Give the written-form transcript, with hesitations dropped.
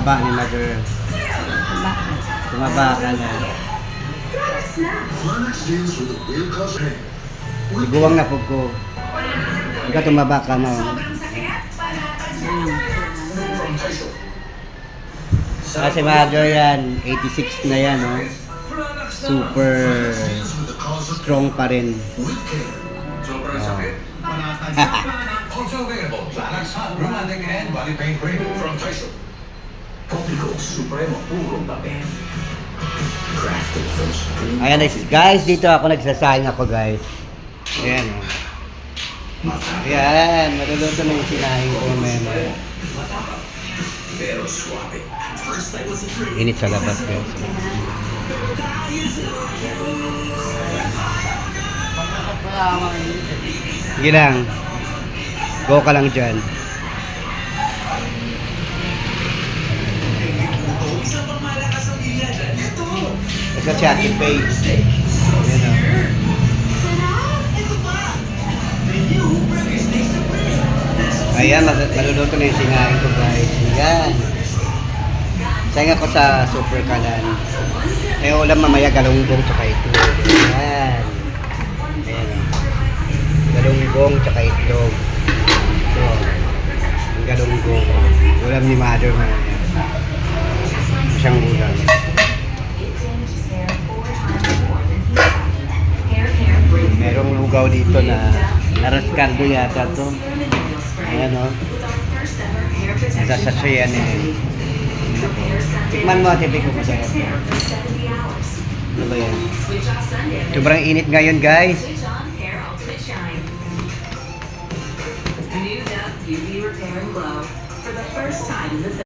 taba ni Mother. Tumaba ka na. Iguwang na po ko. Ikaw tumaba ka mo. Si Mother yan, 86 na yan, no? Super strong pa rin. Also available, Planax Hot Romantic and Body Pain Cream from Taisho. Tropical Supremo Puro Tape. Crafted from spring. Ayan guys, dito ako nagsasayang ako guys. Ayan o. Ayan, maluluto na yung sinahin ko memo. Pero suave. First I was a dream. Init sa labas guys. Sige lang. Go ka lang dyan. Ito si Ate Paige. Ayan o. Ayan, maluluto na yung sinahin ko guys. Ayan. Sayang ako sa super kanan. Eh ulam mamaya galunggong tsaka itlog. Ayan. Ayan o. Galunggong tsaka itlog. Ito. Ang galunggong. Ulam ni Mother mamaya. Isang ulam. Merong lugaw dito na naraskardo yata to. Ayan o. Nasasasya yan eh. Tikman mo ate, ko masaya. Ano ba yan? Sobrang init ngayon guys. New Dove UV Repair and Glow for the first time in the